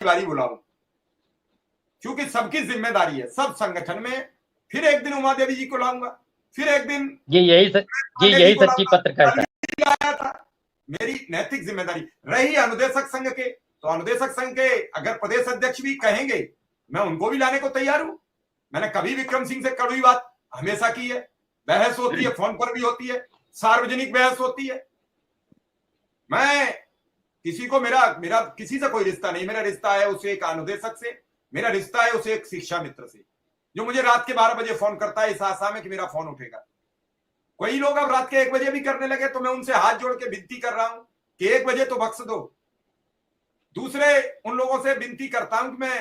बारी बुलाऊं, क्योंकि सबकी जिम्मेदारी है, सब संगठन में। फिर एक दिन उमा देवी जी को लाऊंगा, फिर एक दिन यही सच्ची पत्रकारिता लाया था। मेरी नैतिक जिम्मेदारी रही। अनुदेशक संघ के, तो अनुदेशक संघ के अगर प्रदेश अध्यक्ष भी कहेंगे, मैं उनको भी लाने को तैयार हूं। मैंने कभी विक्रम सिंह से कड़वी बात हमेशा की है, बहस होती है, फोन पर भी होती है, सार्वजनिक बहस होती है। मैं किसी को मेरा किसी से कोई रिश्ता नहीं। मेरा रिश्ता है उसे एक अनुदेशक से, मेरा रिश्ता है उसे एक शिक्षा मित्र से, जो मुझे रात के 12 बजे फोन करता है इस आशा में कि मेरा फोन उठेगा। कई लोग अब रात के 1 बजे भी करने लगे, तो मैं उनसे हाथ जोड़ के विनती कर रहा हूं कि 1 बजे तो बख्श दो। दूसरे उन लोगों से विनती करता हूं कि मैं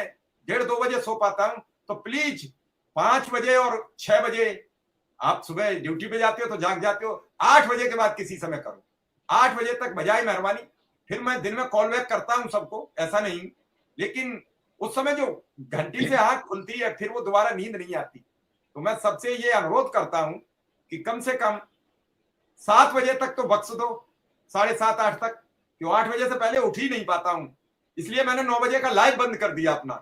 1:30-2 बजे सो पाता हूं, तो प्लीज 5 बजे और 6 बजे, आप सुबह ड्यूटी पे जाते हो तो जाग जाते हो, 8 बजे के बाद किसी समय करो। 8 बजे तक बजाय मेहरबानी। फिर मैं दिन में कॉल बैक करता हूं सबको, ऐसा नहीं, लेकिन उस समय जो घंटी से आंख खुलती है फिर वो दोबारा नींद नहीं आती। तो मैं सबसे ये अनुरोध करता हूं कि कम से कम 7 बजे तक तो बख्श दो, 7:30-8 तक, क्यों 8 बजे से पहले उठ ही नहीं पाता हूं। इसलिए मैंने 9 बजे का लाइव बंद कर दिया अपना,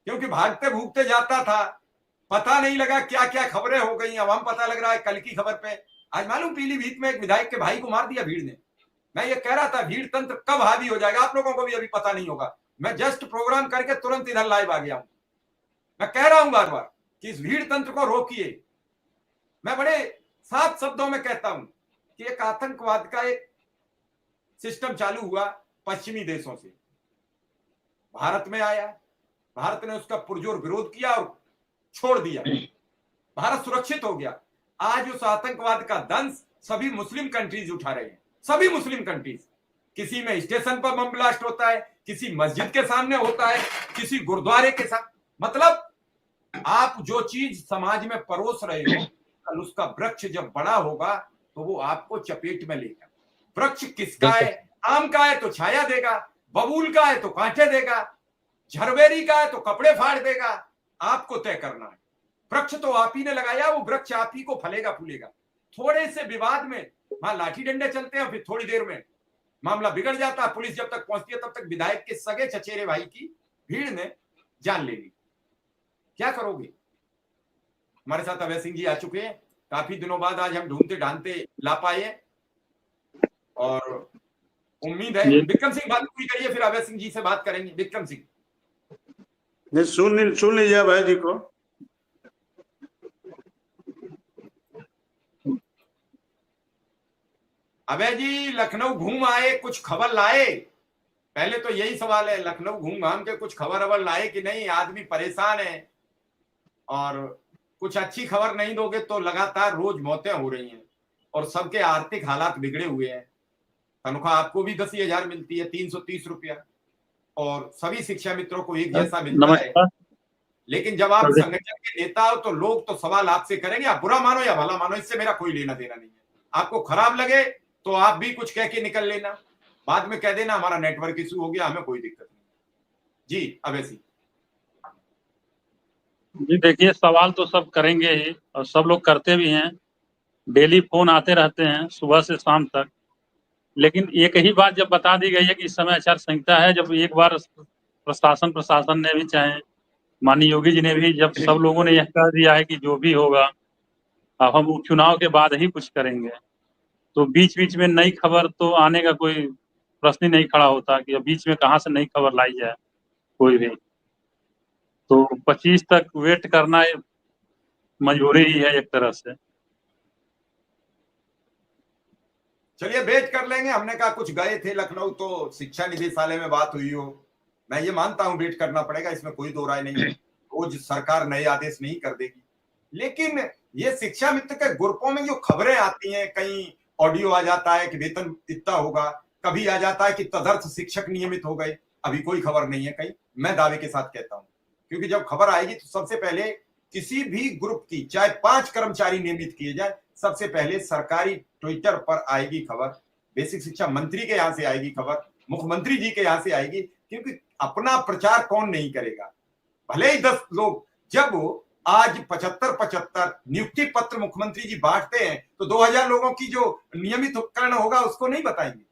क्योंकि भागते भूगते जाता था, पता नहीं लगा क्या क्या खबरें हो गई। अब हम पता लग रहा है कल की खबर पे, आज मालूम पीलीभीत में एक विधायक के भाई को मार दिया भीड़ ने। मैं ये कह रहा था भीड़ तंत्र कब हावी हो जाएगा, आप लोगों को भी अभी पता नहीं होगा। मैं जस्ट प्रोग्राम करके तुरंत इधर लाइव आ गया हूं। मैं कह रहा हूं बार बार कि इस भीड़ तंत्र को रोकिए। मैं बड़े साफ शब्दों में कहता हूं कि एक आतंकवाद का एक सिस्टम चालू हुआ पश्चिमी देशों से, भारत में आया, भारत ने उसका पुरजोर विरोध किया और छोड़ दिया, भारत सुरक्षित हो गया। आज उस आतंकवाद का दंश सभी मुस्लिम कंट्रीज उठा रहे हैं, सभी मुस्लिम कंट्रीज। किसी में स्टेशन पर बम ब्लास्ट होता है, किसी मस्जिद के सामने होता है, किसी गुरुद्वारे के साथ। मतलब आप जो चीज समाज में परोस रहे हो, कल उसका वृक्ष जब बड़ा होगा तो वो आपको चपेट में लेगा। वृक्ष किसका है? आम का है तो छाया देगा, बबूल का है तो कांटे देगा, झरबेरी का है तो कपड़े फाड़ देगा। आपको तय करना है। वृक्ष तो आप ही ने लगाया, वो वृक्ष आप ही को फलेगा फूलेगा। थोड़े से विवाद में वहां लाठी डंडे चलते हैं, फिर थोड़ी देर में मामला बिगड़ जाता है। पुलिस जब तक पहुंचती है तब तक विधायक के सगे चचेरे भाई की भीड़ ने जान ले ली। क्या करोगे? हमारे साथ अभय सिंह जी आ चुके हैं, काफी दिनों बाद आज हम ढूंढते ढांढते ला पाए, और उम्मीद है विक्रम सिंह बात पूरी करिए, फिर अभय सिंह जी से बात करेंगे। विक्रम सिंह सुन लीजिए अभय जी को। अभय जी लखनऊ घूम आए, कुछ खबर लाए? पहले तो यही सवाल है, लखनऊ घूम घाम के कुछ खबर लाए कि नहीं? आदमी परेशान है, और कुछ अच्छी खबर नहीं दोगे तो लगातार रोज मौतें हो रही हैं, और सबके आर्थिक हालात बिगड़े हुए हैं। तनख्वाह आपको भी 10,000 मिलती है, 330 रुपया, और सभी शिक्षा मित्रों को एक जैसा मिलता है। लेकिन जब आप संगठन के नेता हो तो लोग तो सवाल आपसे करेंगे, आप बुरा मानो या भला मानो, इससे मेरा कोई लेना देना नहीं है। आपको खराब लगे तो आप भी कुछ कह के निकल लेना, बाद में कह देना हमारा नेटवर्क इशू हो गया, हमें कोई दिक्कत नहीं। जी अभय सिंह जी, देखिए सवाल तो सब करेंगे ही, और सब लोग करते भी हैं। डेली फोन आते रहते हैं सुबह से शाम तक। लेकिन एक ही बात जब बता दी गई है कि इस समय आचार संहिता है, जब एक बार प्रशासन ने भी, चाहे माननीय योगी जी ने भी, जब सब लोगों ने यह कह दिया है कि जो भी होगा अब हम चुनाव के बाद ही कुछ करेंगे, तो बीच बीच में नई खबर तो आने का कोई प्रश्न ही नहीं खड़ा होता कि बीच में कहाँ से नई खबर लाई जाए कोई भी। तो 25 तक वेट करना मजबूरी ही है एक तरह से। चलिए वेट कर लेंगे। हमने कहा कुछ गए थे लखनऊ तो शिक्षा निदेशालय में बात हुई हो, मैं ये मानता हूं वेट करना पड़ेगा, इसमें कोई दो राय नहीं है। रोज सरकार नए आदेश नहीं कर देगी, लेकिन ये शिक्षा मित्र के ग्रुपों में जो खबरें आती हैं, कहीं ऑडियो आ जाता है कि वेतन इतना होगा, कभी आ जाता है कि तदर्थ शिक्षक नियमित हो गए, अभी कोई खबर नहीं है कहीं। मैं दावे के साथ कहता हूं, क्योंकि जब खबर आएगी तो सबसे पहले किसी भी ग्रुप की चाहे 5 कर्मचारी नियमित किए जाए, सबसे पहले सरकारी ट्विटर पर आएगी खबर, बेसिक शिक्षा मंत्री के यहां से आएगी खबर, मुख्यमंत्री जी के यहां से आएगी, क्योंकि अपना प्रचार कौन नहीं करेगा। भले ही 10 लोग, जब आज 75 नियुक्ति पत्र मुख्यमंत्री जी बांटते हैं तो 2000 लोगों की जो नियमित उपकरण होगा उसको नहीं बताएंगे।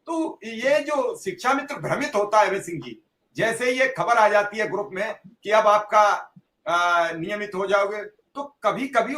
तो ये जो शिक्षा मित्र भ्रमित होता है अभय सिंह जी, जैसे ही ये खबर आ जाती है ग्रुप में कि अब आपका नियमित हो जाओगे, तो कभी कभी